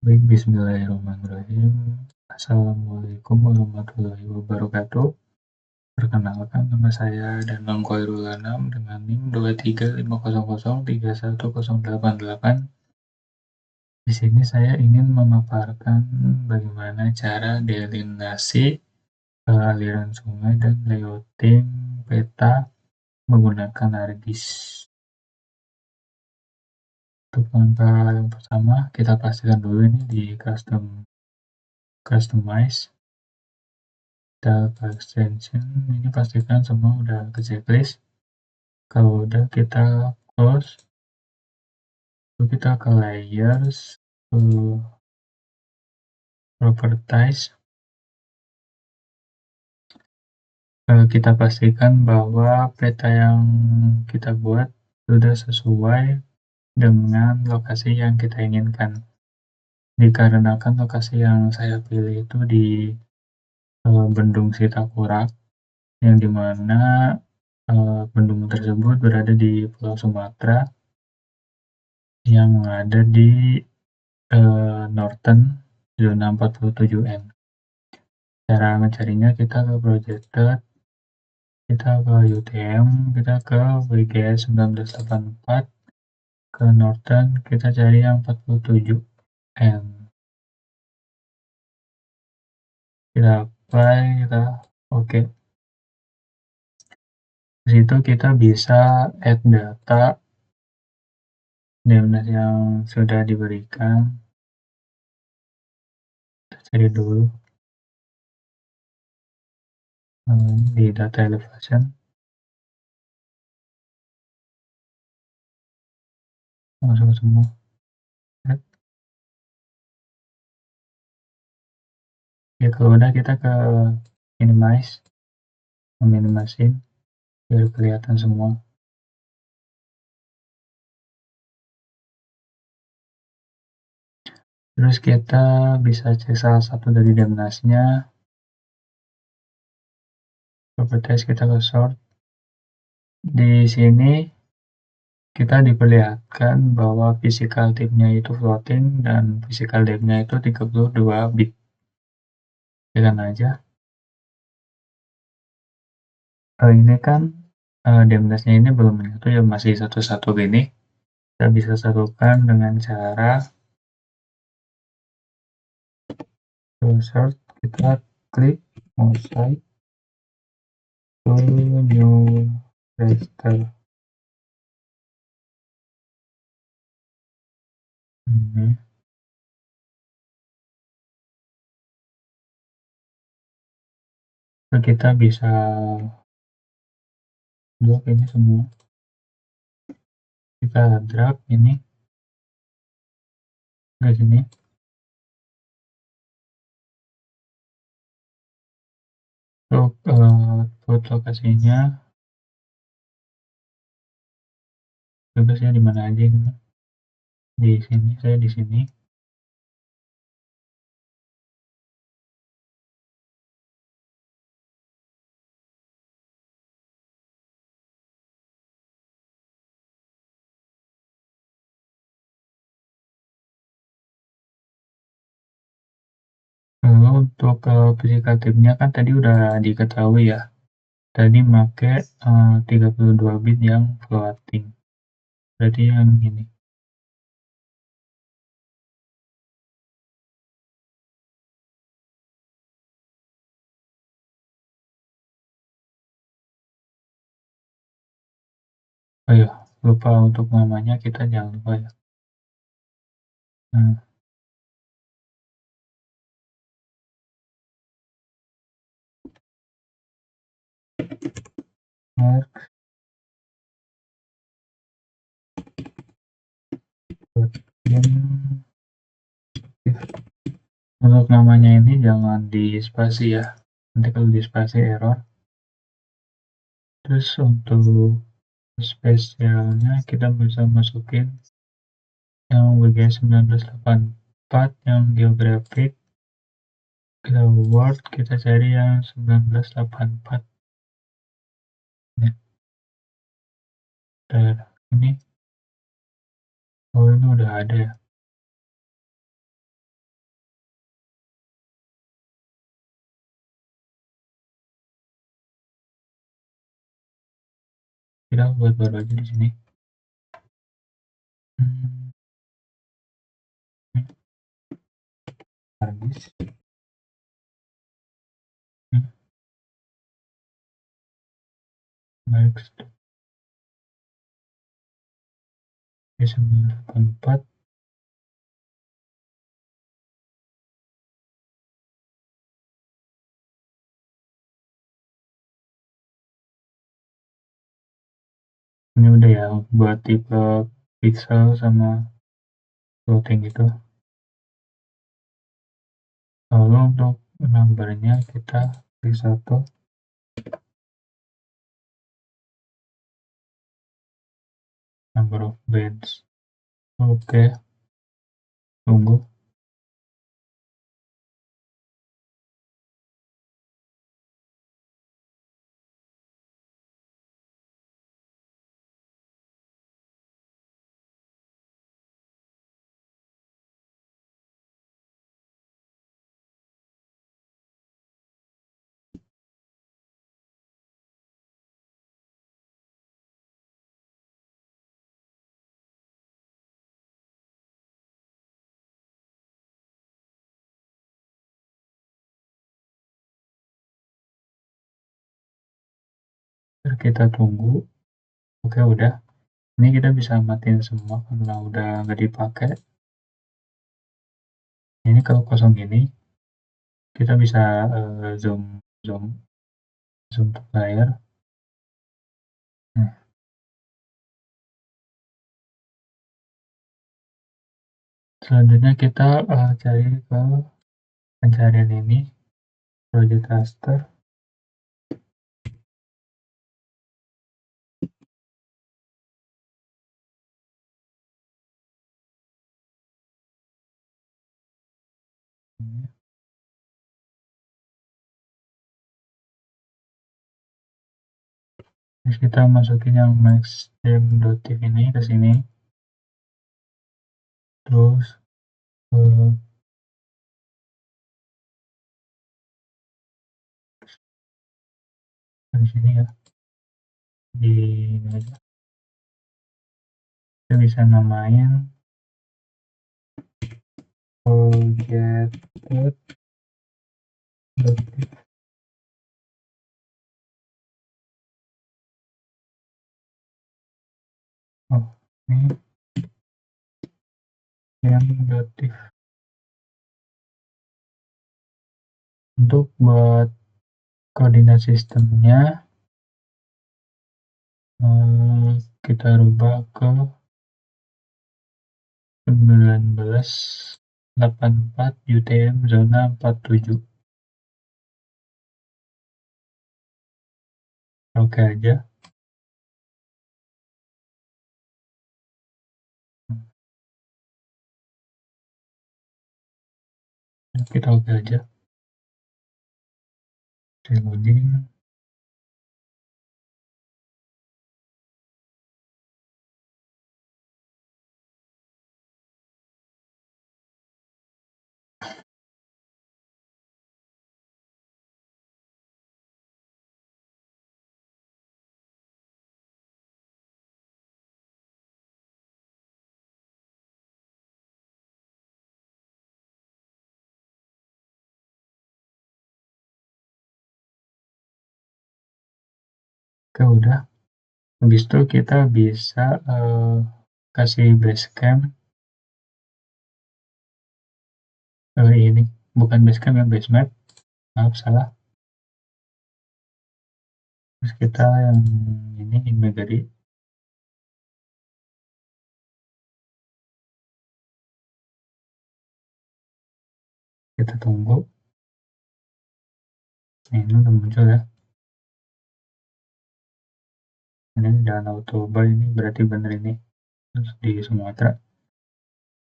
Baik, bismillahirrahmanirrahim. Assalamualaikum warahmatullahi wabarakatuh. Perkenalkan, nama saya Danang Khairul Anam dengan NIM 23500310888. Di sini saya ingin memaparkan bagaimana cara delineasi aliran sungai dan layouting peta menggunakan ArcGIS. Untuk langkah yang pertama, kita pastikan dulu ini di customize data extension. Ini pastikan semua udah ke checklist. Kalau udah, kita close, lalu kita ke layers, ke properties. Kita pastikan bahwa peta yang kita buat sudah sesuai dengan lokasi yang kita inginkan. Dikarenakan lokasi yang saya pilih itu di Bendung Sitakurak, yang dimana bendung tersebut berada di Pulau Sumatera yang ada di Northern zona 47N. Cara mencarinya, kita ke projected, kita ke UTM, kita ke WGS 1984, ke Northern, kita cari yang 47N. Kita apply, kita oke. Di situ kita bisa add data DNS yang sudah diberikan. Kita cari dulu. Ini di data elevation. Masuk semua. Ya, kalau udah, kita ke minimize, meminimasiin biar kelihatan semua. Terus kita bisa cek salah satu dari DNS-nya. Properties, kita ke sort. Di sini kita diperlihatkan bahwa physical type-nya itu floating dan physical depth-nya itu 32 bit. Tekan aja. Ini kan DNS-nya ini belum menyatu, ya masih satu-satu gini. Kita bisa satukan dengan cara sort, kita klik mosaic to new raster. Ini kita bisa blok ini semua, kita drag ini ke sini. Untuk output lokasinya bebas ya, di mana aja ini, di sini, saya di sini. Lalu untuk physical type-nya kan tadi udah diketahui ya, tadi make 32 bit yang floating, berarti yang ini. Oh ya, lupa untuk namanya, kita jangan lupa ya. Nah, untuk namanya ini jangan di spasi ya, nanti kalau di spasi error. Terus untuk spesialnya kita bisa masukin yang WGS 1984, yang geographic, kita word, kita cari yang 1984. Ini, oh ini udah ada ya. kita buat baru aja di sini. Habis. Next. 984. Ini udah ya buat tipe pixel sama floating gitu. Lalu untuk numbernya kita klik 1, number of bands. Oke, tunggu. Kita tunggu. Oke, udah. Ini kita bisa matiin semua karena udah nggak dipakai. Ini kalau kosong gini, kita bisa zoom to layar. Nah, selanjutnya kita cari ke pencarian ini, project raster. Terus kita masukin yang maxdem.tif ini ke sini. Terus di sini ya, di ini aja. Kita bisa namain project.tif. Oh, ini yang .tif. Untuk buat koordinat sistemnya kita rubah ke 1984 UTM zona 47. Oke aja. Kita oke aja. Saya loading. Oke, udah. Habis itu kita bisa kasih basecamp ini. Bukan basecamp ya, base map. Maaf, salah. Terus kita yang ini imagery. Kita tunggu. Ini udah muncul ya. Ini Danau Toba, ini berarti bener ini. Terus di Sumatera.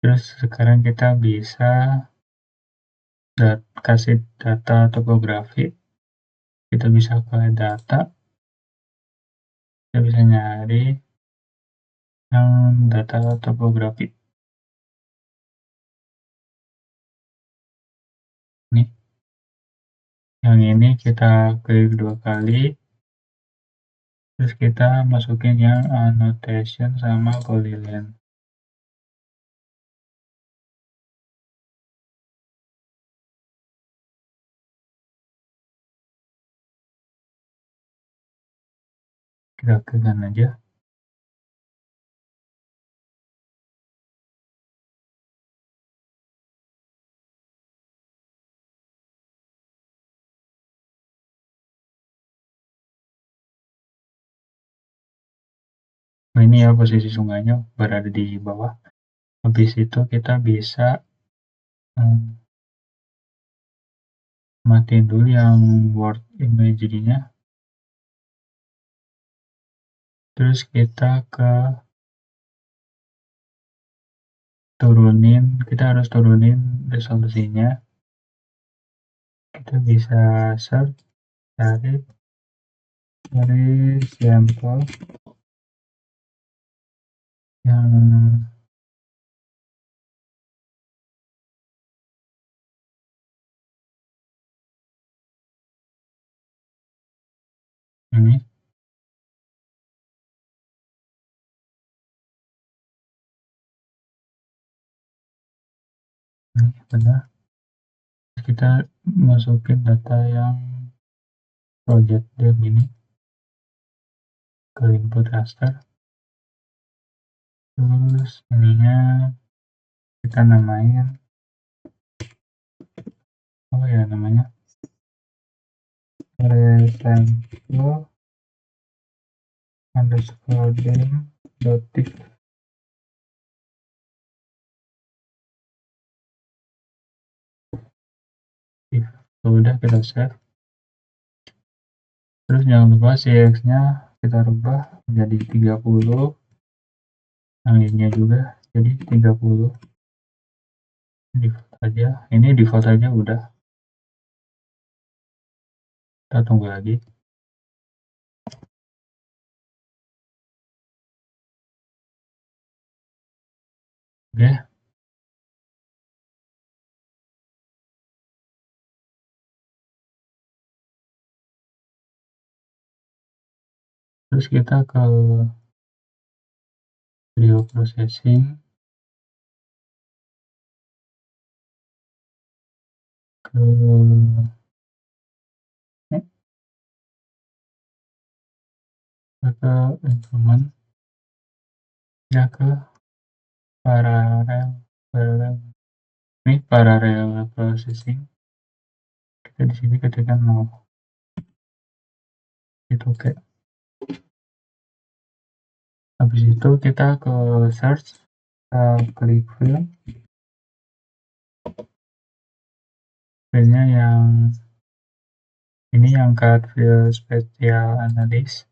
Terus sekarang kita bisa kasih data topografi. Kita bisa ke data. Kita bisa nyari yang data topografi. Nih. Yang ini kita klik 2 kali. Terus kita masukin yang annotation sama polyline. Kita klikkan aja. Nah, ini ya posisi sungainya berada di bawah. Habis itu kita bisa matiin dulu yang word imagery-nya. Terus kita kita harus turunin resolusinya. Kita bisa search, cari sampel yang ini benar. Kita masukin data yang project dem ini ke input raster. Terus ininya kita namain namanya sampel underscore dem .tif. Udah, kita save. Terus jangan lupa cx-nya kita rubah menjadi 30, yang ininya juga jadi 30. Default aja, ini default aja udah. Kita tunggu lagi. Oke. Terus kita ke video processing. Ke instrument ya, ke parallel ini parallel processing. Kita di sini ketikkan 0, itu oke. Habis itu kita ke search, klik filenya yang ini, yang cut file spatial analysis.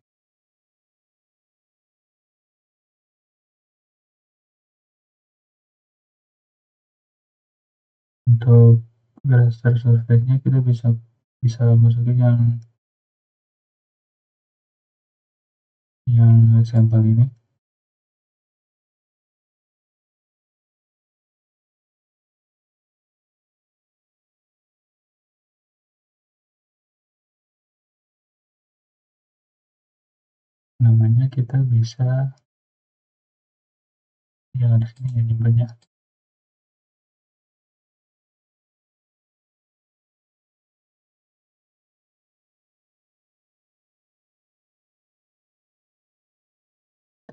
Untuk raster surface-nya kita bisa masukin yang sampel ini. Namanya kita bisa yang di sini yang nyimpennya.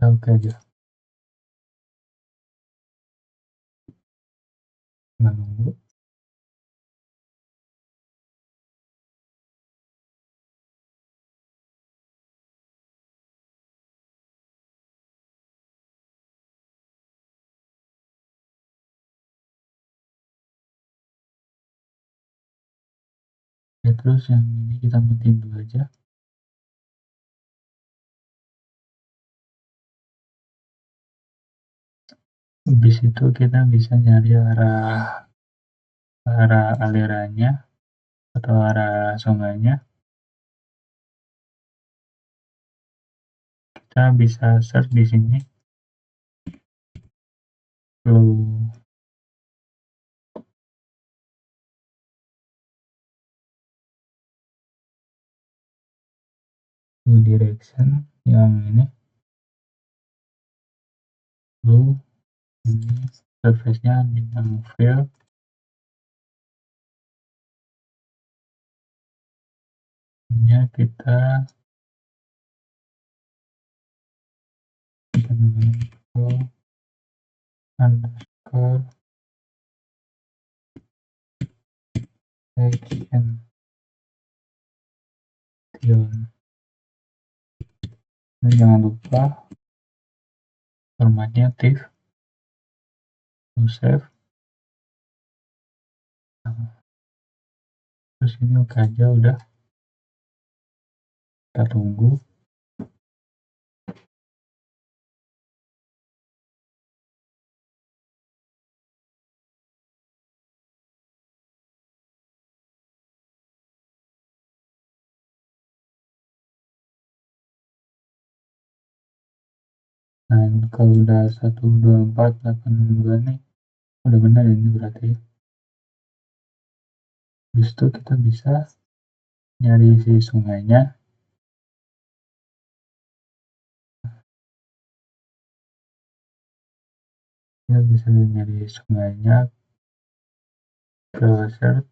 Kita oke aja. Kita nunggu. Ya, terus yang ini kita matiin dulu aja. Habis itu kita bisa nyari arah alirannya atau arah sungainya. Kita bisa search di sini flow direction yang ini, lalu ini surface-nya yang fill, ini kita namanya underscore action dan jangan lupa formatnya div to save. Terus ini oke aja, udah kita tunggu. Nah kalau udah 12482 nih udah benar ini berarti. Habis itu kita bisa nyari si sungainya. Kita bisa nyari sungainya ke search.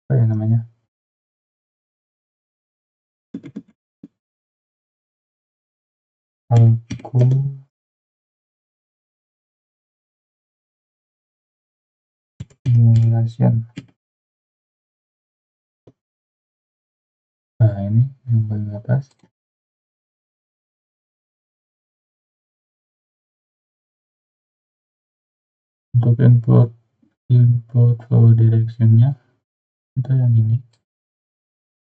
Apa ya namanya? Accumulation. Nah ini yang paling atas. Untuk input flow direction-nya kita yang ini,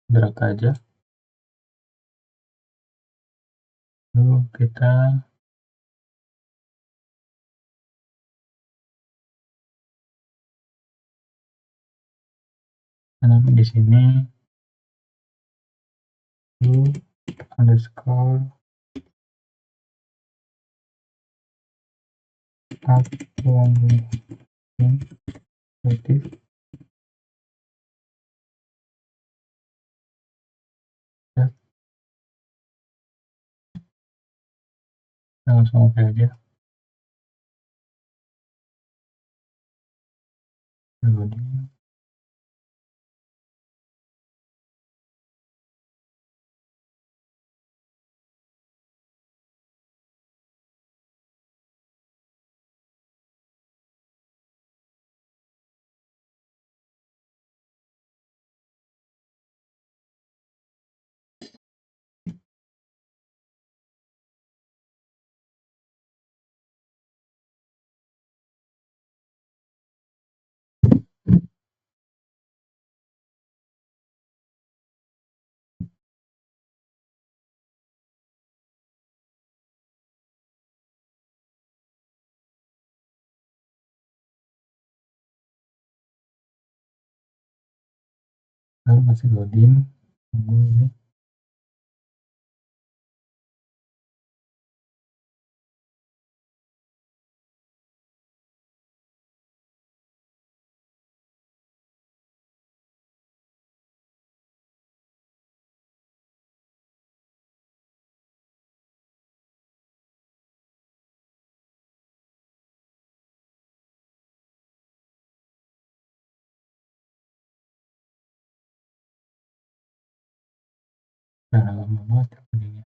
drag aja. Lalu kita tanam di sini underscore aktif ya, langsung oke aja. Loading. Lalu masih loading, tunggu ini. Udah lama banget loadingnya.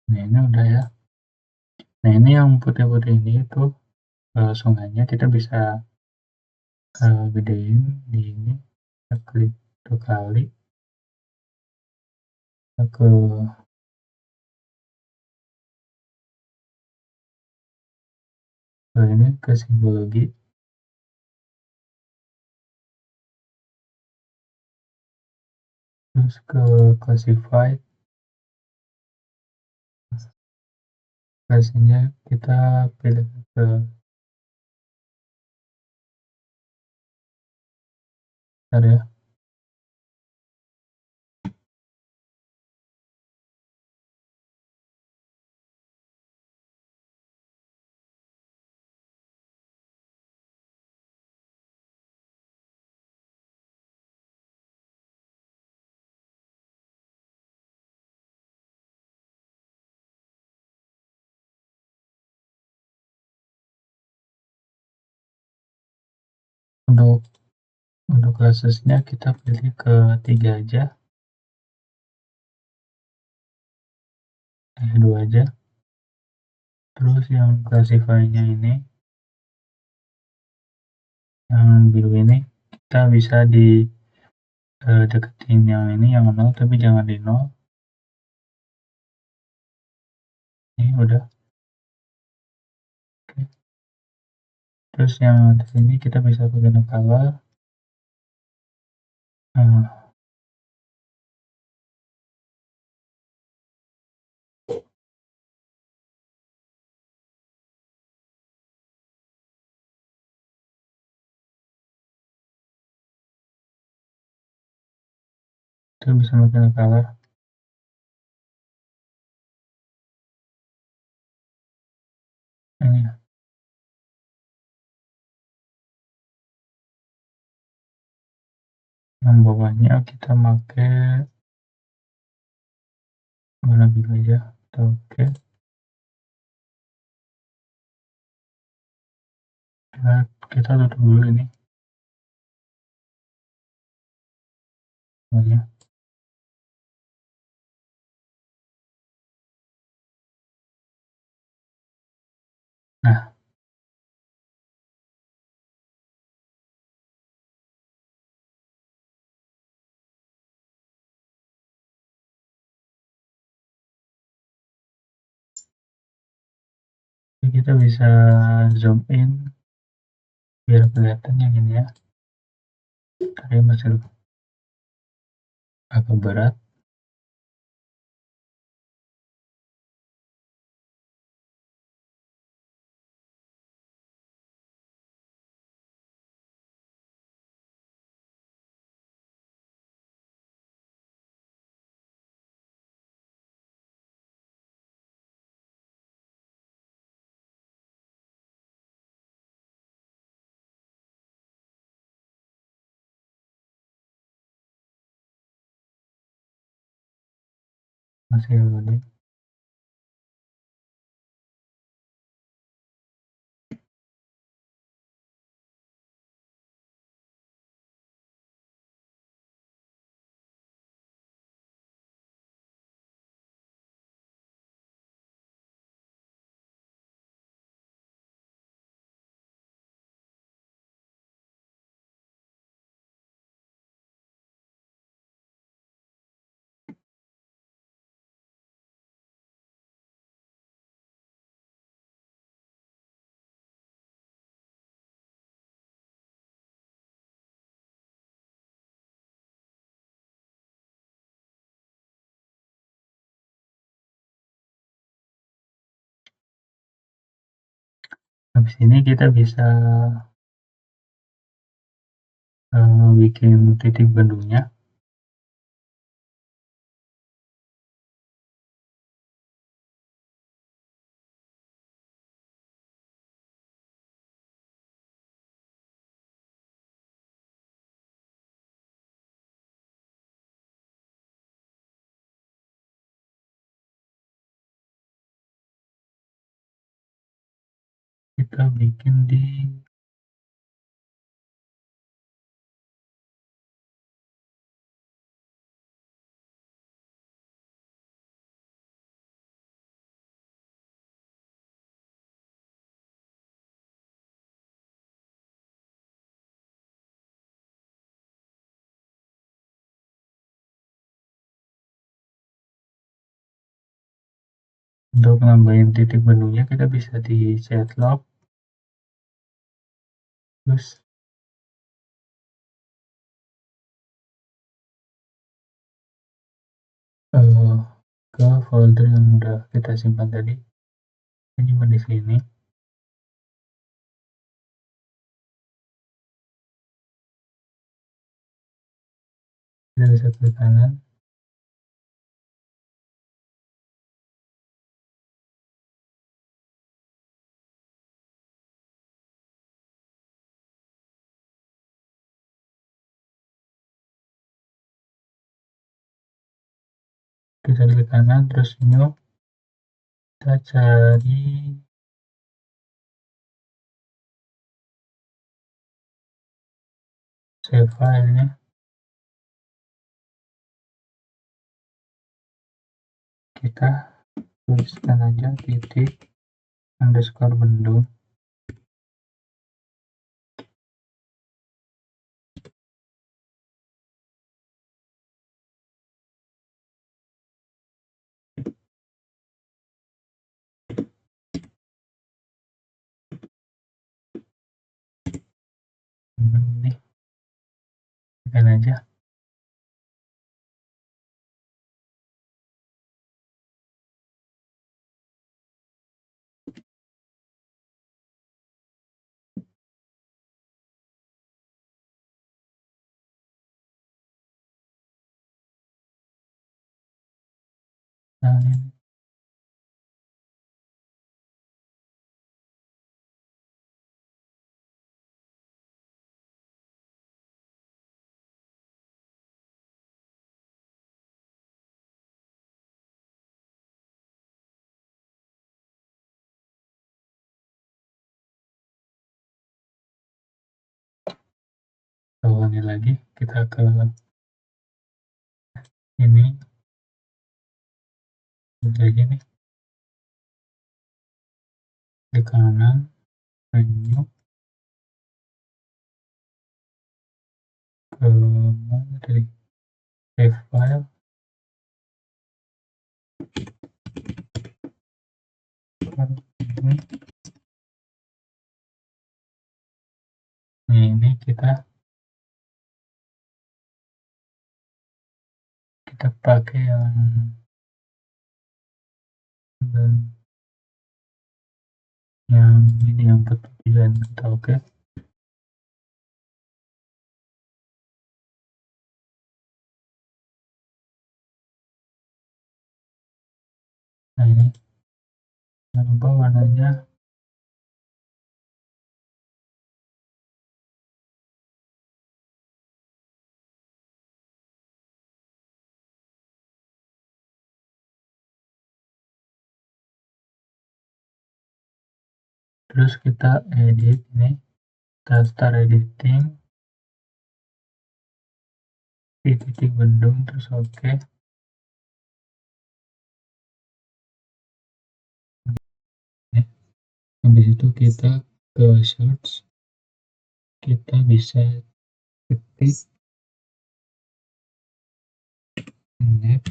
Nah ini udah ya. Nah ini yang putih-putih ini itu sungainya kita bisa gedein di ini. Kita klik 2 kali ke ini ke simbologi, terus ke classified, versinya kita pilih ke area. Untuk classesnya kita pilih ke 3 aja, 2 aja. Terus yang classify-nya ini, yang biru ini, kita bisa di deketin yang ini, yang 0, tapi jangan di 0. Ini udah. Oke. Terus yang di sini kita bisa pakai no color. Nah, itu bisa pakai no color. Ini yang bawahnya kita pakai warna biru aja. Oke. Kita tutup dulu ini semuanya. Nah, ini kita bisa zoom in biar kelihatan yang ini ya. Tadi masih agak berat. Masih loading. Habis ini kita bisa bikin titik bendungnya. Kita bikin di untuk nambahin titik bendungnya kita bisa di set lock terus ke folder yang udah kita simpan tadi, kita simpan di sini. Kita bisa klik kanan, kita klik kanan, terus new, kita cari save filenya, kita tuliskan aja titik underscore bendung, bendung ini, tekan aja. Nah, ini kita ulangi lagi, kita ke ini aja nih, di kanan menu ke mana tadi, save file, ini kita pakai yang ini yang tujuan kita. Oke, nah ini jangan lupa warnanya terus kita edit ini, kita start editing di titik bendung, terus oke. Habis itu kita ke search, kita bisa ketik map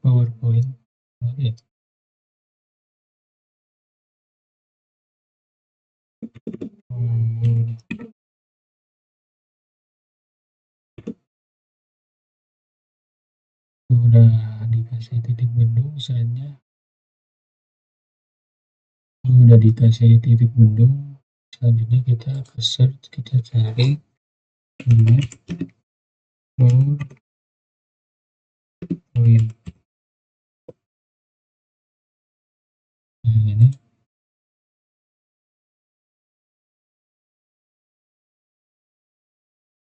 PowerPoint. Oke, udah dikasih titik bendung, misalnya udah dikasih titik bendung, selanjutnya kita ke search, kita cari map PowerPoint. Nah ini,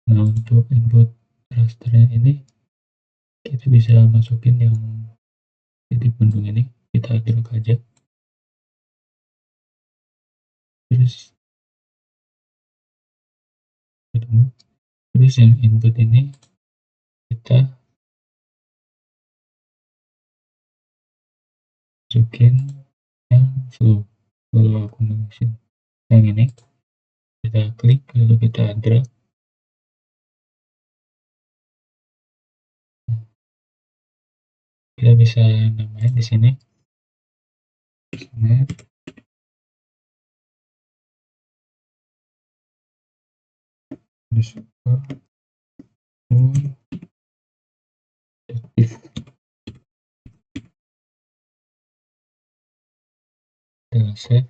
nah untuk input rasternya ini kita bisa masukin yang titik bendung ini, kita drag aja, terus yang input ini kita masukin yang flow accumulation. yang ini kita klik lalu kita drag. Kita bisa namain di sini snap underscore full aktif. Kita save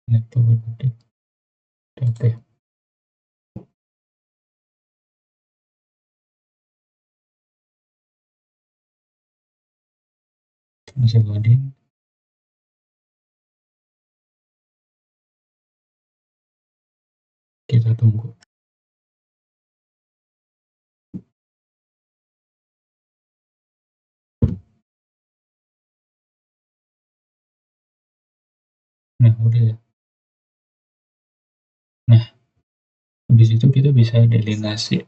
network aktif. Oke, masih loading. Kita tunggu. Nah, udah ya. Nah, habis itu kita bisa delinasi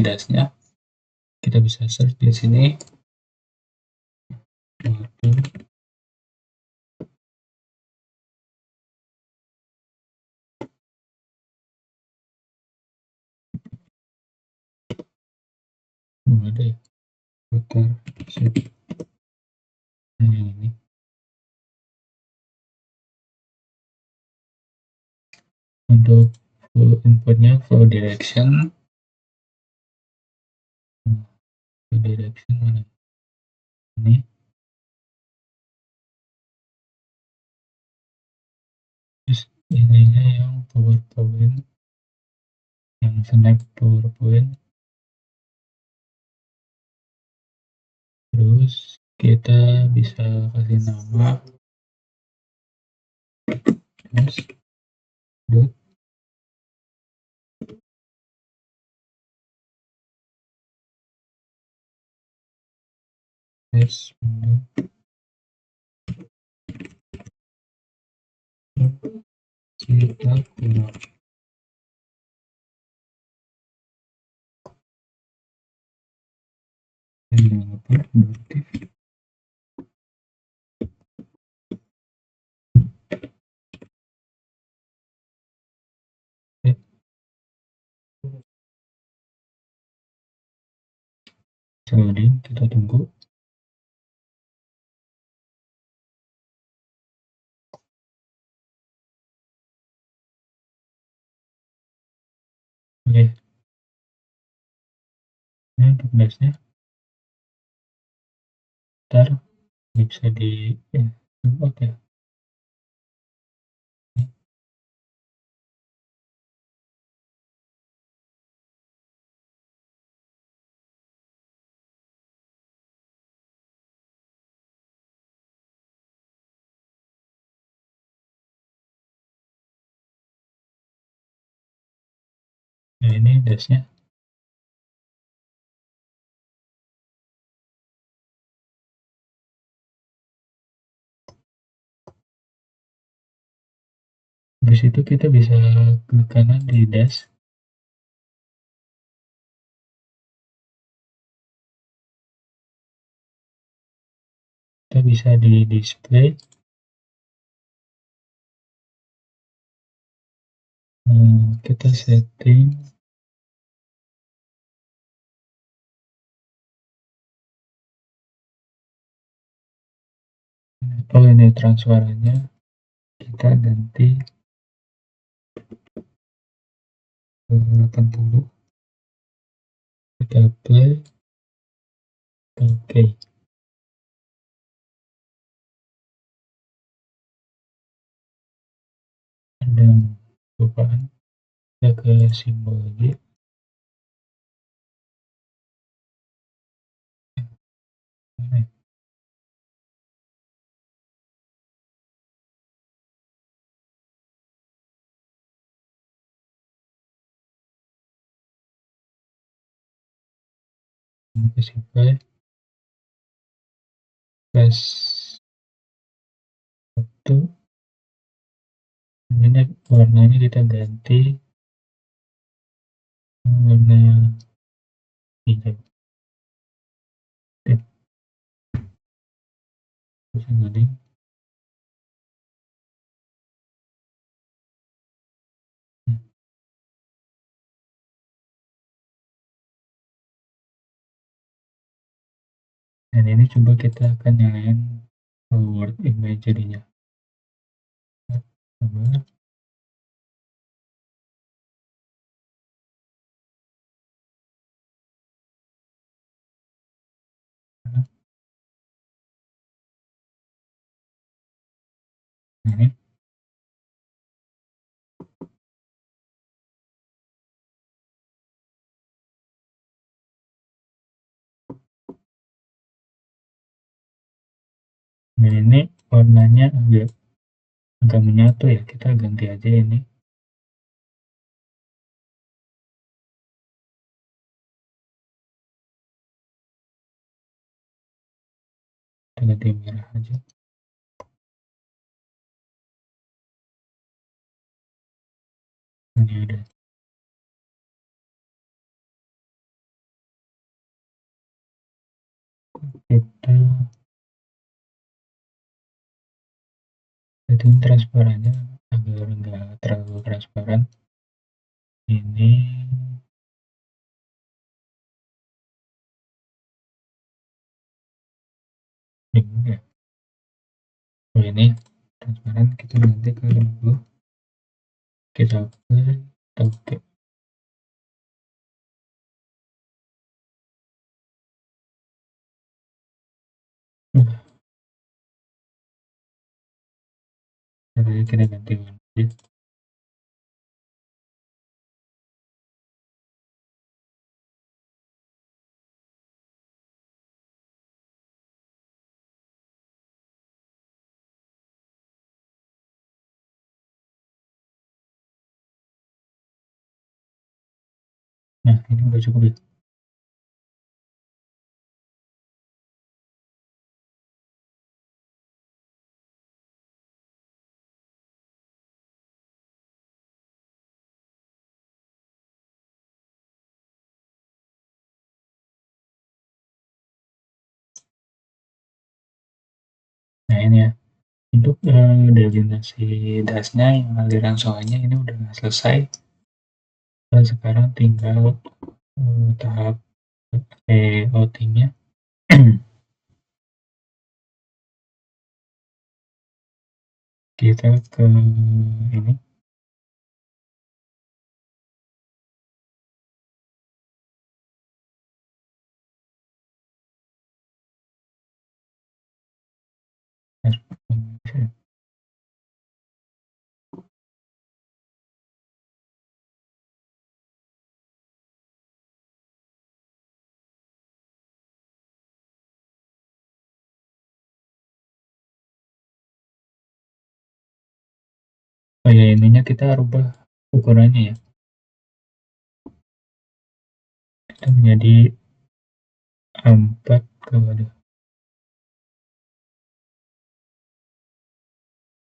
dasnya. Kita bisa search di sini water. Ada ya water sheet. Nah, ini untuk inputnya flow direction. Flow direction mana ini? Terus ininya yang PowerPoint, yang snap PowerPoint. Terus kita bisa kasih nama mas dot s kita kurang developer produktif. Loading, kita tunggu. Oke, ini untuk dashnya ntar bisa di oke. Nah, ini dashnya. Habis itu kita bisa klik kanan di dash. Kita bisa di display. Kita setting ini transparannya kita ganti ke 80. Kita play. Oke. Ada lupaan. Kita ke simbol lagi. Ke simple. Plus 1. Ini warnanya kita ganti warna hijau. Oke. Terus loading. Dan ini coba kita akan nyalain Word Image jadinya. Coba. Ini. Dan ini warnanya agak menyatu ya, kita ganti aja ini. Kita ganti merah aja. Ini ada. Kita setting transparannya agar enggak terlalu transparan. Ini bingung ya. Oh ini transparan, kita ganti ke 50. Kita apply, kita oke. Jadi kita ganti warna aja. Nah ini udah cukup ya. Nah ini ya, untuk delineasi dasnya yang aliran soalnya ini udah selesai. Dan sekarang tinggal tahap layoutingnya. Kita ke ini, oh ya ininya kita rubah ukurannya ya, kita menjadi 4 waduh,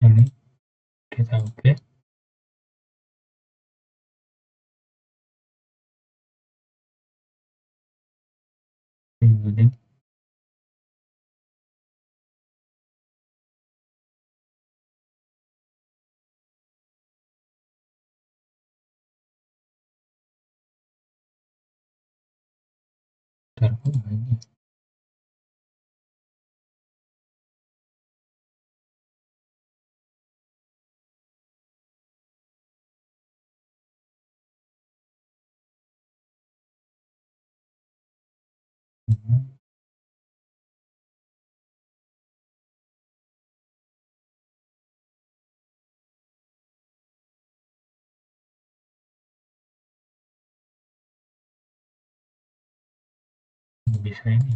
ini kita oke. Loading. Bentar, kok ini nggak bisa ini.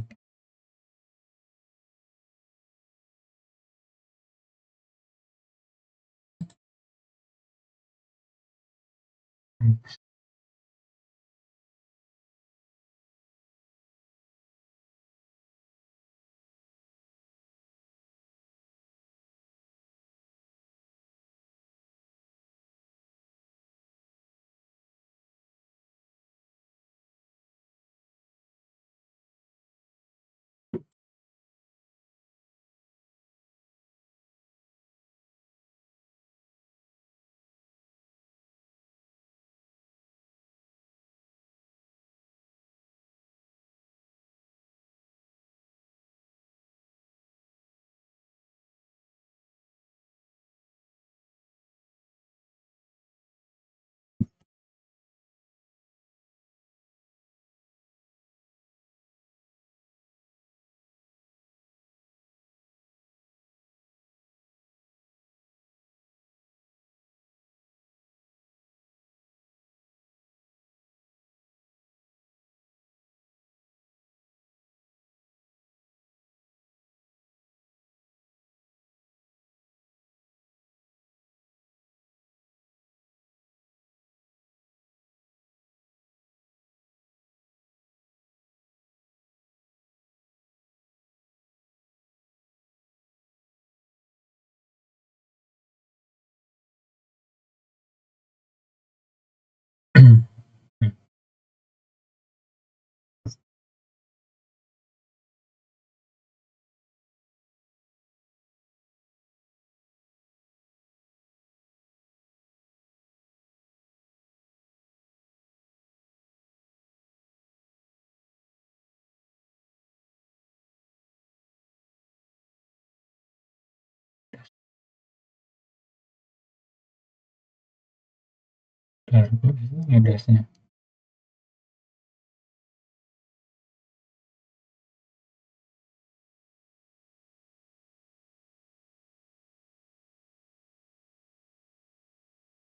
Cargo ngedasnya.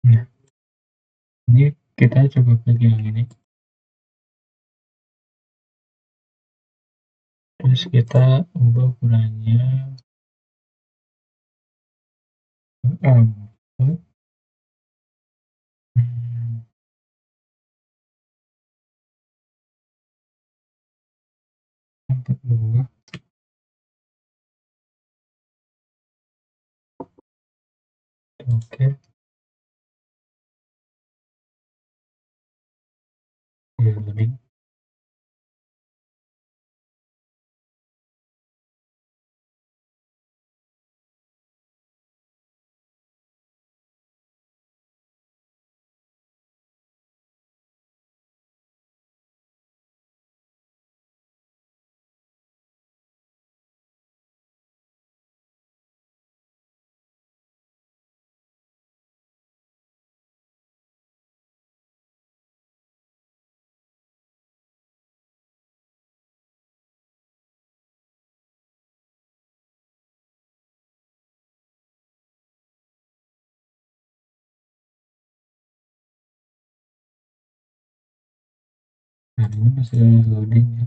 Nah, ini kita coba klik yang ini. Terus kita ubah ukurannya 42. Oke, ya loading. Nah, ini masih loading ya.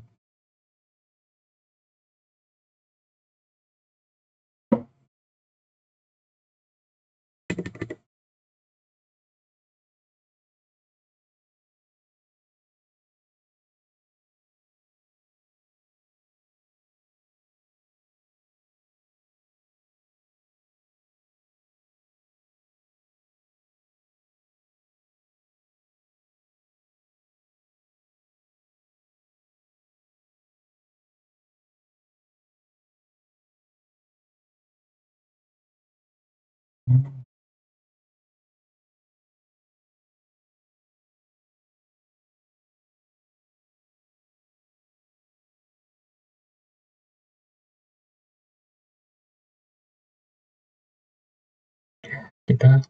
Kita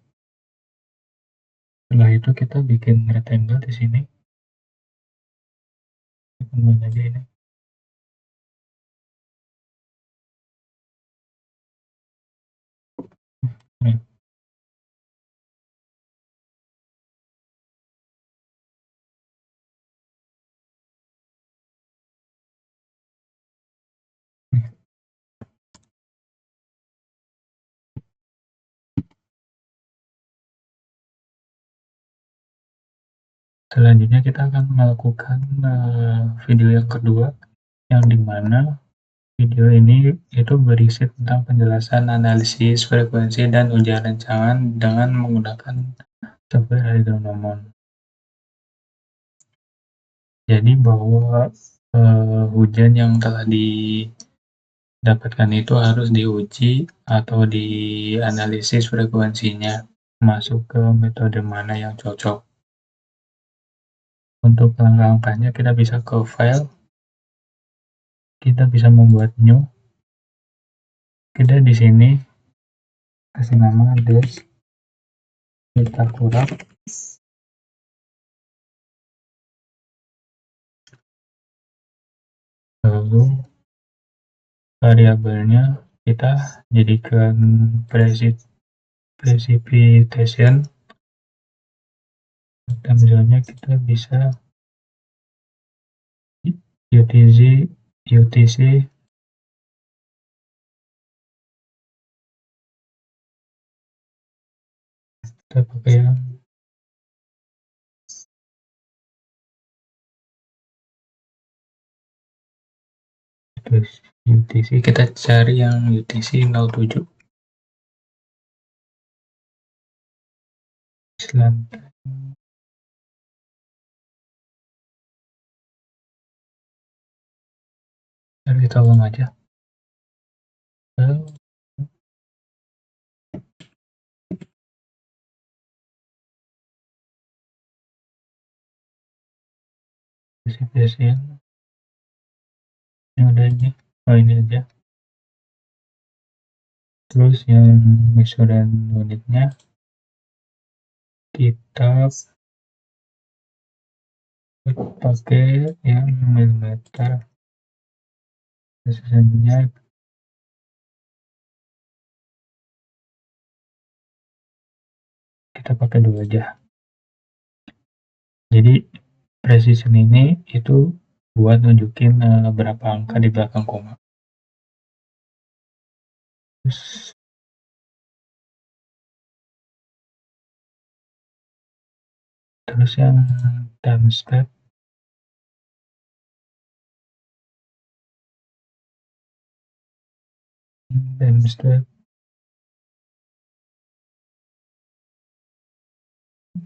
setelah itu kita bikin rectangle di sini. Temuin aja ini. Nah, selanjutnya kita akan melakukan video yang kedua, yang dimana video ini itu berisi tentang penjelasan analisis frekuensi dan ujian rancangan dengan menggunakan software Hydronomon. Jadi bahwa hujan yang telah didapatkan itu harus diuji atau dianalisis frekuensinya, masuk ke metode mana yang cocok. Untuk langkah-langkahnya kita bisa ke file, kita bisa membuat new. Kita di sini kasih nama des, kita kurang, lalu variabelnya kita jadikan precipitation. Atau misalnya kita bisa UTC kita pakai yang terus UTC, kita cari yang UTC 07 Island. Dan kita ulang aja. Precipitation yang ada ini, ini aja. Terus yang measuran unitnya kita pakai yang milimeter, precisionnya kita pakai 2 aja. Jadi precision ini itu buat nunjukin berapa angka di belakang koma. Terus yang time step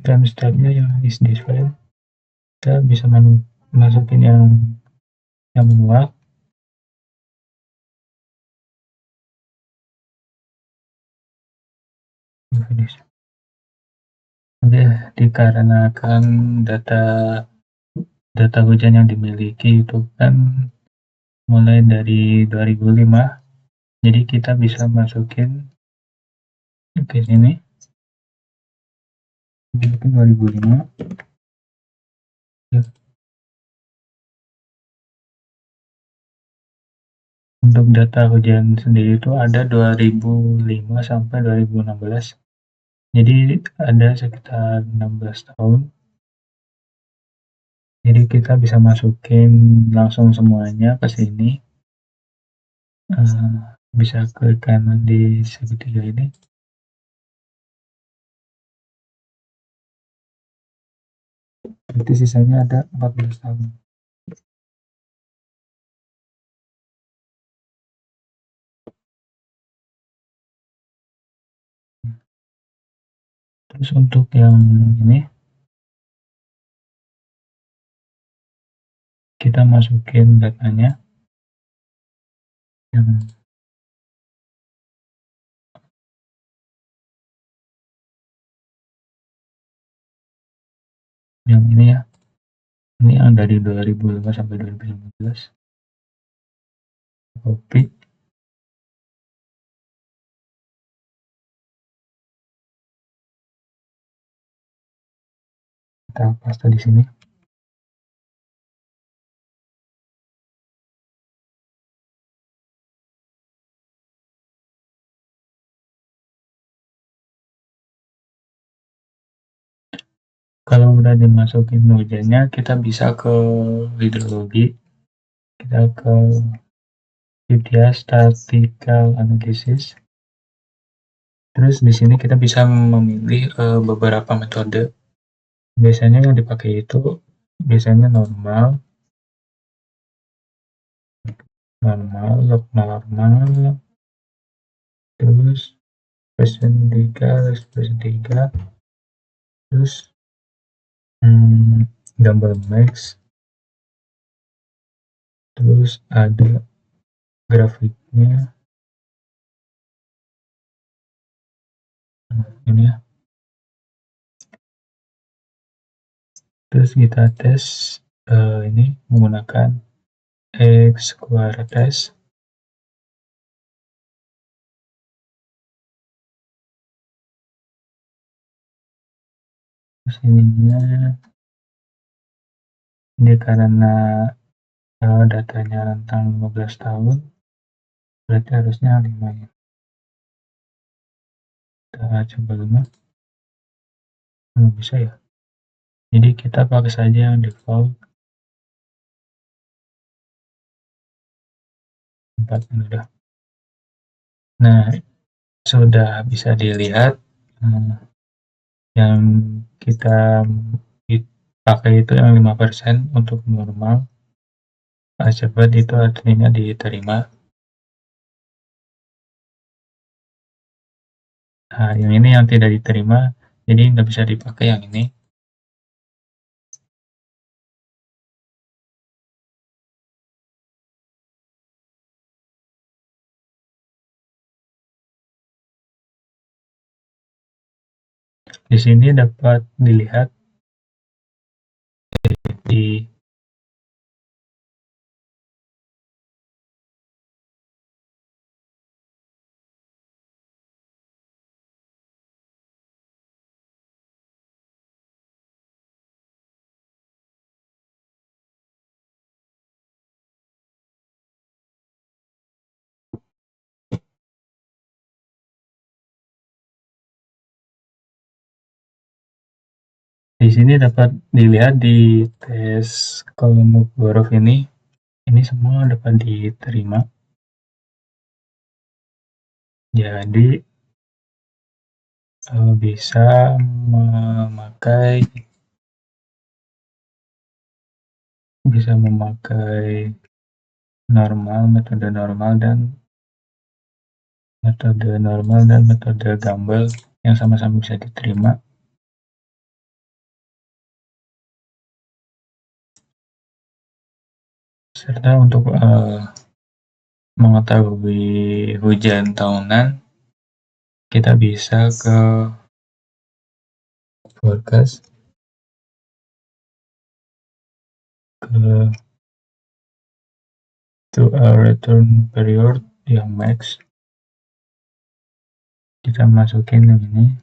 time stepnya yang is different, kita bisa masukin yang manual. Finish. Oke, dikarenakan data hujan yang dimiliki itu kan mulai dari 2005, jadi kita bisa masukin ke sini mungkin 2005 ya. Untuk data hujan sendiri itu ada 2005 sampai 2016, jadi ada sekitar 16 tahun. Jadi kita bisa masukin langsung semuanya ke sini, bisa klik kanan di segitiga ini. Berarti sisanya ada 14 tahun. Terus untuk yang ini kita masukin datanya yang ini ya. Ini yang dari 2005 sampai 2015. Copy. Kita paste di sini. Kalau udah dimasukin hujannya, kita bisa ke hidrologi. Kita ke Vidya Statistical Analysis. Terus di sini kita bisa memilih beberapa metode. Biasanya yang dipakai itu biasanya normal, log normal, terus version 3, terus double max, terus ada grafiknya ini ya. Terus kita tes ini menggunakan X square test. Terus ininya ini karena datanya rentang 15 tahun, berarti harusnya 5 ya. Kita coba 5. Nggak bisa ya. Jadi kita pakai saja yang default 4 ini udah. Nah, sudah bisa dilihat yang kita pakai itu yang 5% untuk normal. Cepat itu artinya diterima. Nah, yang ini yang tidak diterima, jadi nggak bisa dipakai yang ini. Di sini dapat dilihat di Di sini dapat dilihat di tes Kolmogorov ini semua dapat diterima. Jadi bisa memakai metode normal dan metode Gumbel yang sama-sama bisa diterima. Serta untuk mengetahui hujan tahunan, kita bisa ke forecast, ke to a return period yang max. Kita masukin yang ini.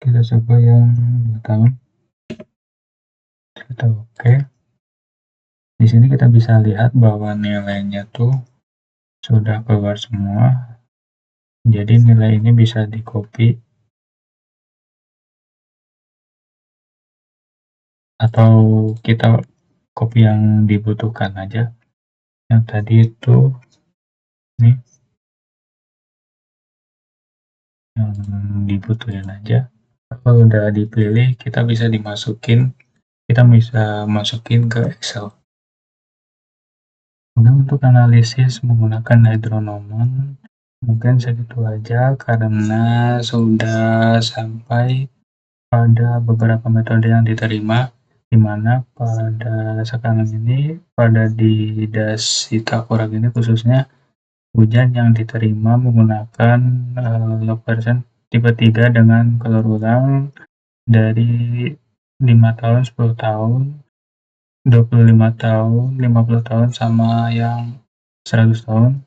Kita coba yang 2 tahun. Kita oke. Di sini kita bisa lihat bahwa nilainya tuh sudah keluar semua. Jadi nilai ini bisa di copy atau kita copy yang dibutuhkan aja. Yang tadi itu nih yang dibutuhin aja. Kalau udah dipilih, kita bisa masukin ke Excel. Kemudian untuk analisis menggunakan hydronomon mungkin segitu aja karena sudah sampai pada beberapa metode yang diterima, di mana pada sekarang ini pada di Dasyta ini khususnya hujan yang diterima menggunakan log percent tipe 3 dengan kolor ulang dari 5 tahun, 10 tahun, 25 tahun, 50 tahun, sama yang 100 tahun.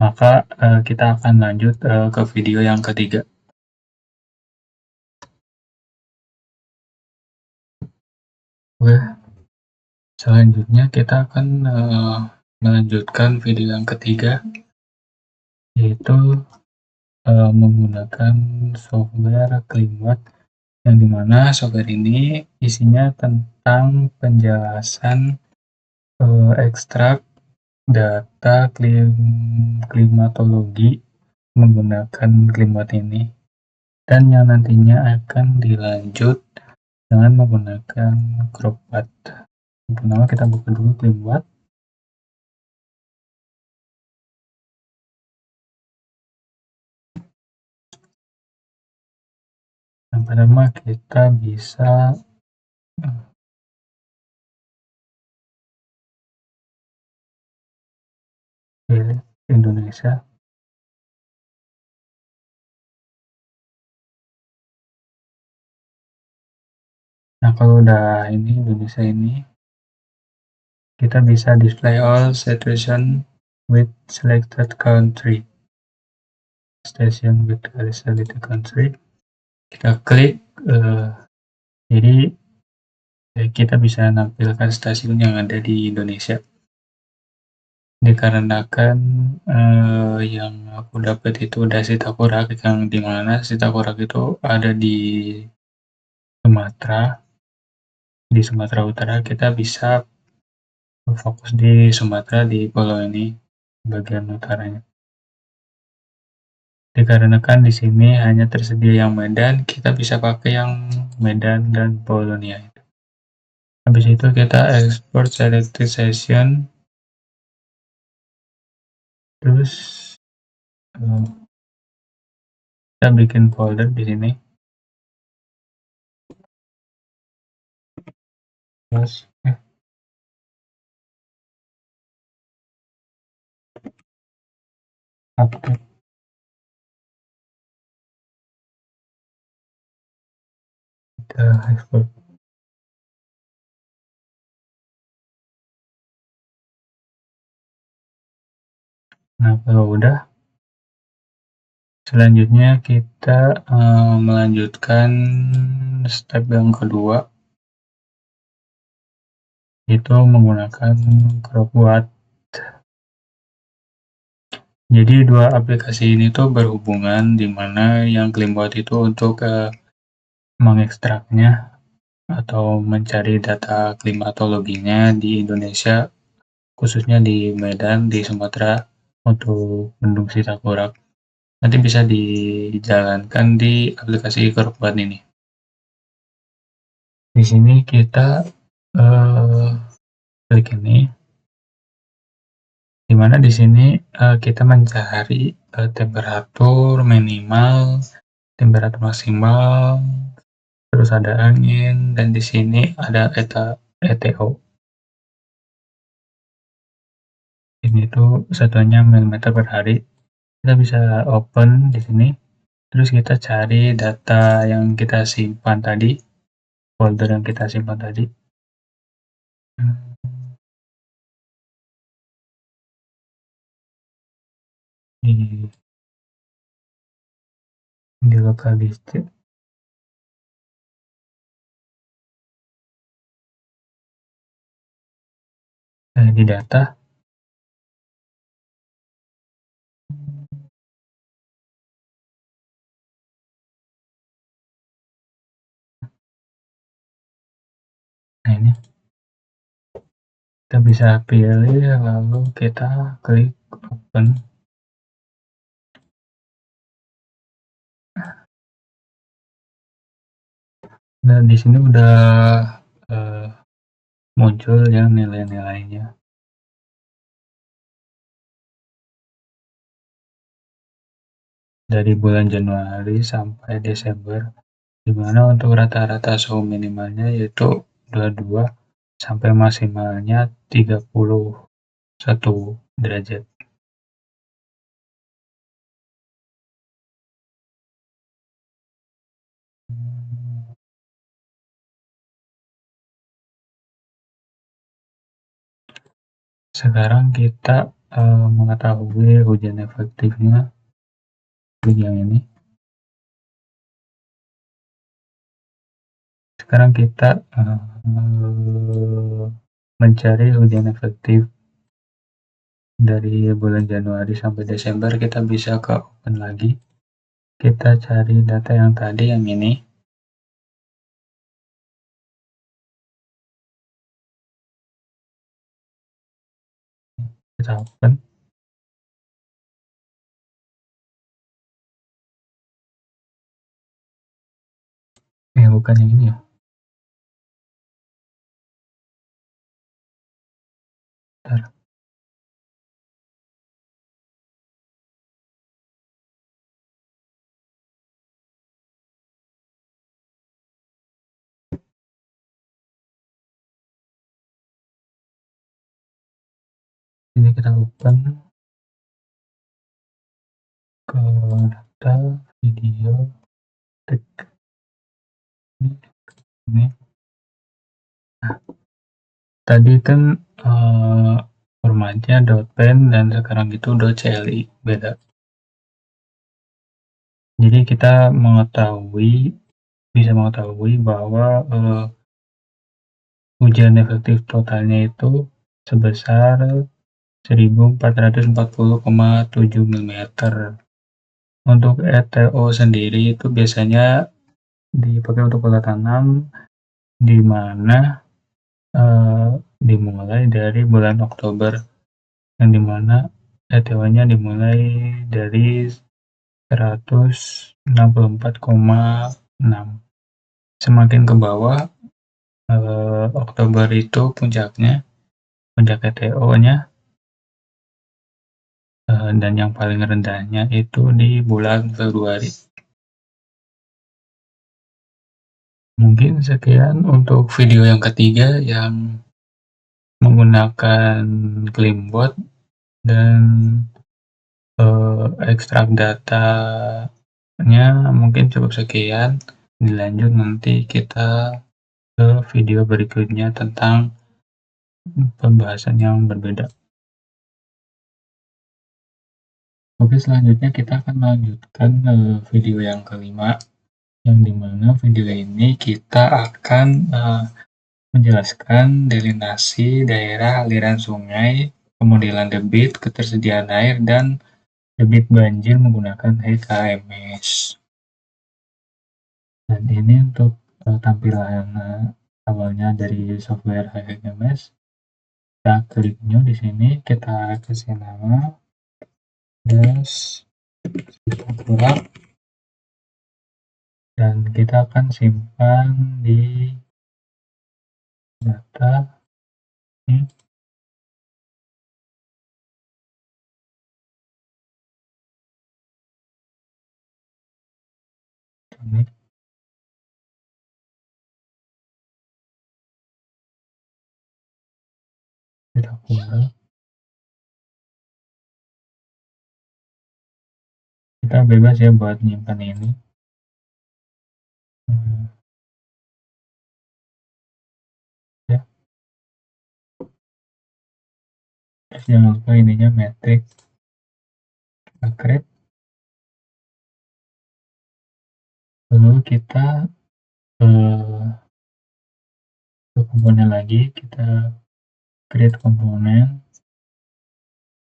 Maka kita akan lanjut ke video yang ketiga. Oke, selanjutnya kita akan melanjutkan video yang ketiga, yaitu menggunakan software CleanWatt, yang dimana software ini isinya tentang penjelasan ekstrak data klimatologi menggunakan CleanWatt ini, dan yang nantinya akan dilanjut dengan menggunakan CropWatt. Pertama kita buka dulu CleanWatt. Yang pertama kita bisa pilih Indonesia. Nah, kalau udah ini Indonesia ini, kita bisa display all station with selected country. Station with selected country. Kita klik, jadi kita bisa nampilkan stasiun yang ada di Indonesia. Dikarenakan yang aku dapat itu Dasyta yang dimana Dasyta itu ada di Sumatera Utara, kita bisa fokus di Sumatera, di pulau ini bagian utaranya. Dikarenakan di sini hanya tersedia yang Medan, kita bisa pakai yang Medan dan Polonia. Habis itu kita export selected session, terus kita bikin folder di sini. Terus update. Kita export. Nah, kalau udah, selanjutnya kita melanjutkan step yang kedua, itu menggunakan CropWatt. Jadi dua aplikasi ini tuh berhubungan, di mana yang CleanBot itu untuk mengekstraknya atau mencari data klimatologinya di Indonesia, khususnya di Medan, di Sumatera, untuk Bendung Sitakurak. Nanti bisa dijalankan di aplikasi CropWatt ini. Di sini kita klik ini, di mana di sini kita mencari temperatur minimal, temperatur maksimal, terus ada angin, dan di sini ada ETO. Ini tuh satuannya milimeter per hari. Kita bisa open di sini, terus kita cari data yang kita simpan tadi, folder yang kita simpan tadi. Di local disk, di data. Nah ini kita bisa pilih, lalu kita klik open. Dan di sini udah muncul ya nilai-nilainya dari bulan Januari sampai Desember, di mana untuk rata-rata suhu minimalnya yaitu 22 sampai maksimalnya 31 derajat. Sekarang kita mengetahui hujan efektifnya, klik yang ini. Sekarang kita mencari hujan efektif dari bulan Januari sampai Desember. Kita bisa ke open lagi, kita cari data yang tadi, yang ini. Kita open. Bukan yang ini ya. Bentar. Ini kita open ke data video, ini. Nah, tadi kan formatnya .pen dan sekarang itu .cli, beda. Jadi kita bisa mengetahui bahwa hujan efektif totalnya itu sebesar 1440,7 mm. Untuk ETO sendiri itu biasanya dipakai untuk pola tanam, di mana dimulai dari bulan Oktober, yang dimana ETO-nya dimulai dari 164,6. Semakin ke bawah, Oktober itu puncak ETO-nya, dan yang paling rendahnya itu di bulan Februari. Mungkin sekian untuk video yang ketiga yang menggunakan CleanBot dan ekstrak datanya. Mungkin cukup sekian. Dilanjut nanti kita ke video berikutnya tentang pembahasan yang berbeda. Oke, selanjutnya kita akan melanjutkan video yang kelima, yang dimana video ini kita akan menjelaskan delinasi daerah aliran sungai, pemodelan debit, ketersediaan air, dan debit banjir menggunakan HKMS. Dan ini untuk tampilan awalnya dari software HKMS. Kita klik new di sini, kita kasih nama dash akurat, dan kita akan simpan di data ini. Kita buka, kita bebas ya buat nyimpan ini. Ya, terus jangan lupa ininya metrik, kita create, lalu kita ke komponen lagi, kita create komponen,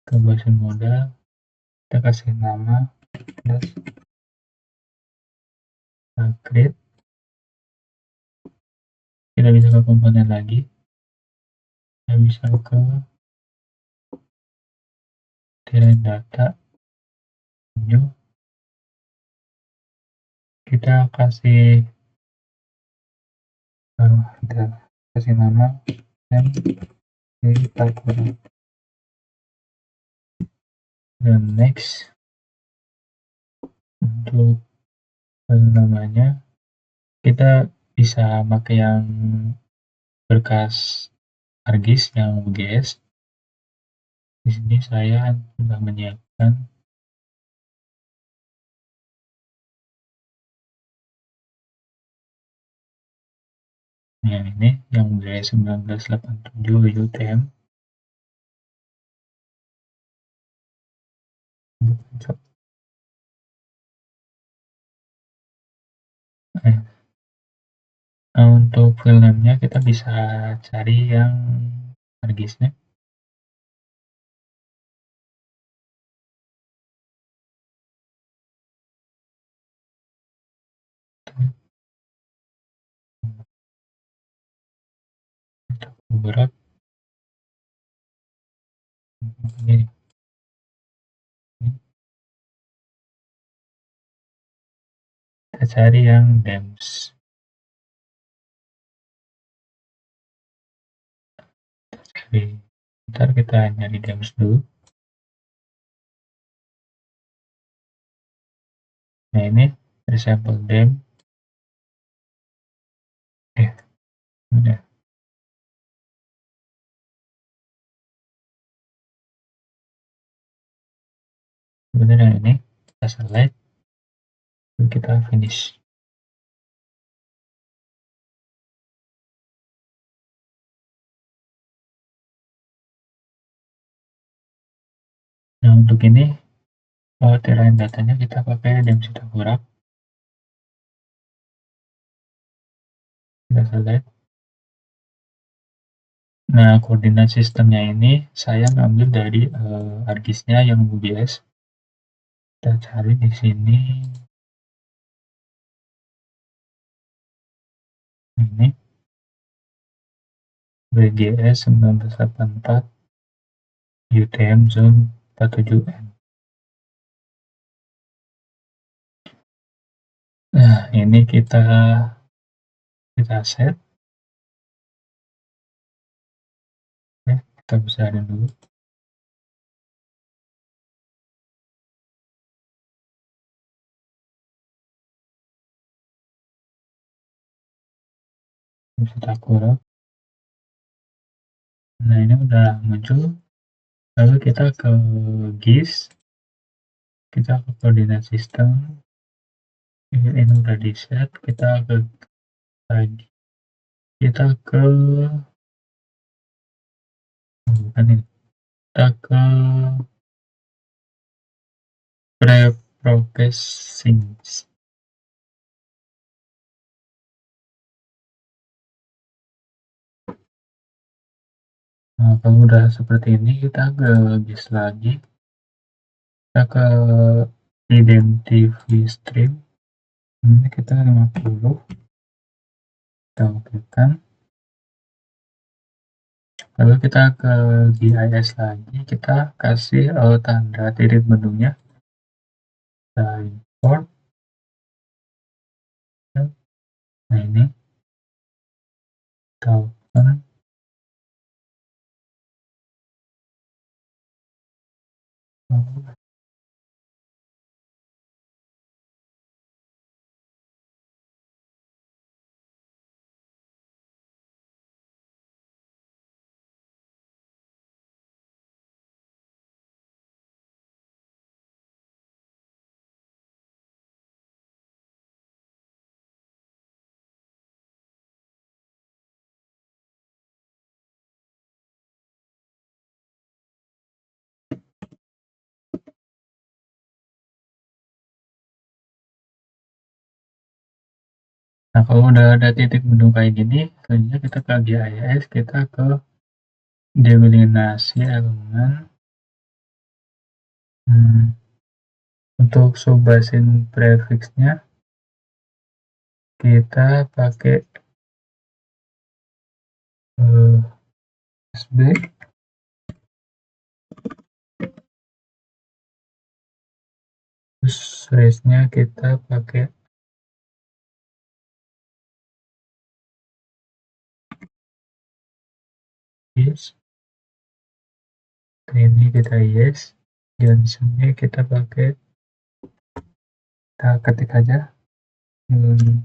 ke basis modal, kita kasih nama dash create, kita bisa ke komponen lagi, kita bisa ke terrain data, new, kita kasih kasih nama m calculate, dan next. Untuk namanya kita bisa pakai yang berkas ArcGIS yang UGS. Di sini saya sudah menyiapkan yang ini, yang UGS 1987 UTM. Untuk filmnya kita bisa cari yang ArcGIS-nya. Berat ini. Kita cari yang DEMS. Ntar kita nyari DEMS dulu. Nah ini sampel DEM. Udah. Sebenarnya ini kita select, dan kita finish. Nah untuk ini terrain datanya kita pakai DEM Sitakurak. Kita select. Nah koordinat sistemnya ini saya ngambil dari ArcGIS-nya yang UGS. Kita cari di sini. Ini BGS 1984 UTM Zone 47N. Nah ini kita set. Oke, kita besarin dulu. Sitakurak. Nah ini udah muncul. Lalu kita ke GIS, kita ke koordinat sistem. Ini udah di set. Kita ke lagi, kita ke bukan ini, kita ke pre-processing. Nah, kalau udah seperti ini kita ke GIS lagi, kita ke identify stream, ini kita 50, kita okekan. Lalu kita ke GIS lagi, kita kasih tanda titik bentuknya, kita import. Nah ini kita open. Nah kalau udah ada titik bentuk kayak gini, selanjutnya kita ke GIS, kita ke delineasi elemen. Untuk subbasin prefixnya kita pakai SB, terus range-nya kita pakai yes, ini kita yes, dimensionnya kita pakai, kita ketik aja ini.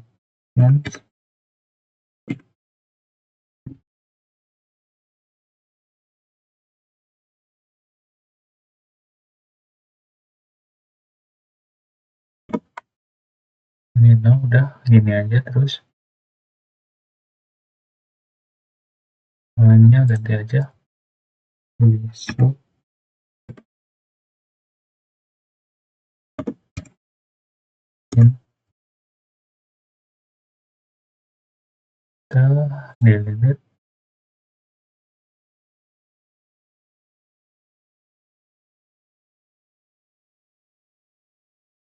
Nah udah gini aja. Terus ininya ganti aja besok. Kita delete.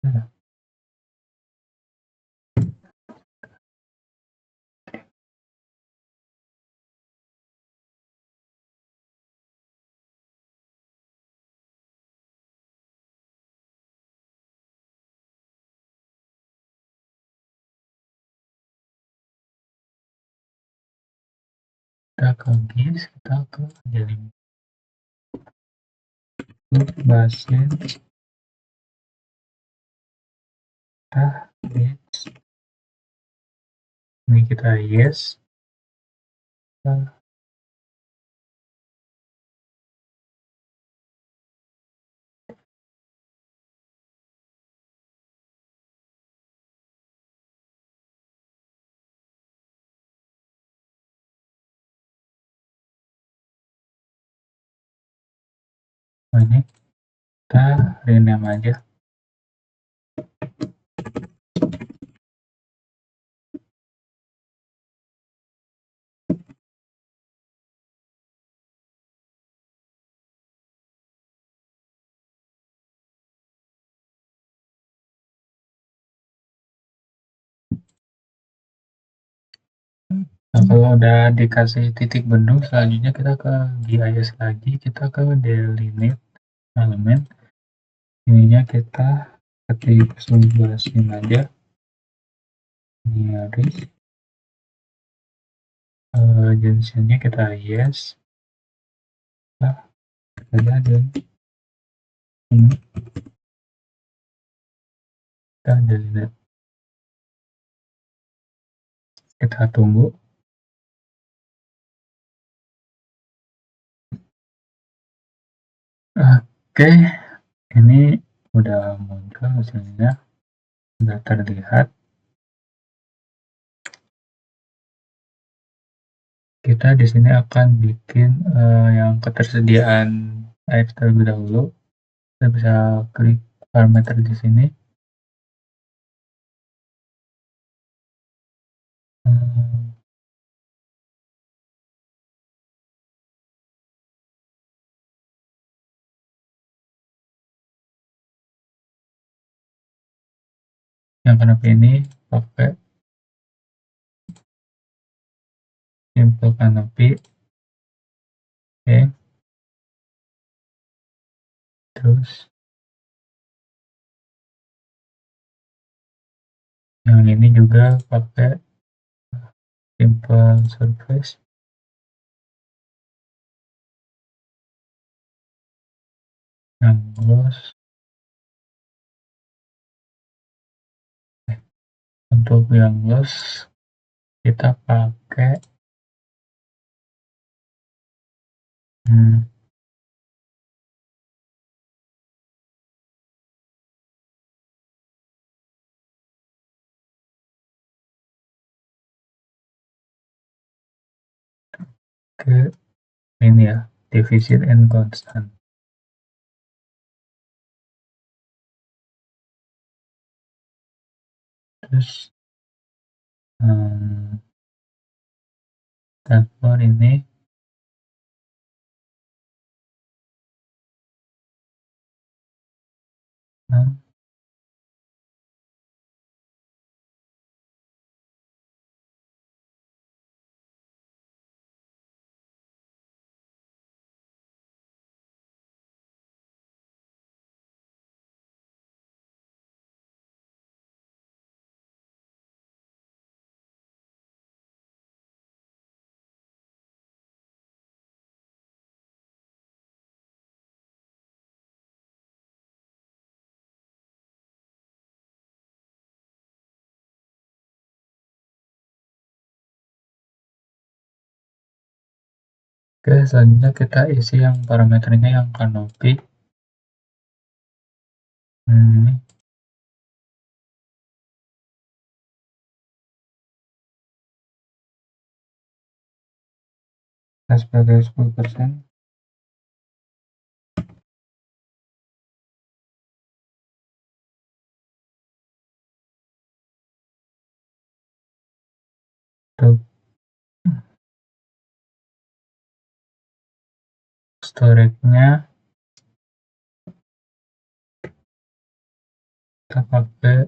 Nah, kita ke GIS, kita ke jaring basin, kita yes, ini kita yes. Nah, ini kita rename aja. Nah, kalau udah dikasih titik bentuk, selanjutnya kita ke GIS lagi, kita ke delimit elemen. Ininya kita ketik subbasin aja, ini garis, junction-nya kita yes. Nah, kita dan ini kita delimit, kita tunggu. Oke, ini udah muncul hasilnya, sudah terlihat. Kita di sini akan bikin yang ketersediaan air terlebih dahulu. Kita bisa klik parameter di sini. Yang canopy ini pakai simple canopy. Oke, terus yang ini juga pakai simple surface. Yang gloss, untuk yang gloss kita pakai ke ini ya, deficit and constant. Terus dashboard ini oke, selanjutnya kita isi yang parameternya yang canopy. Ini kita sebagai 10%. Untuk storage-nya kita pakai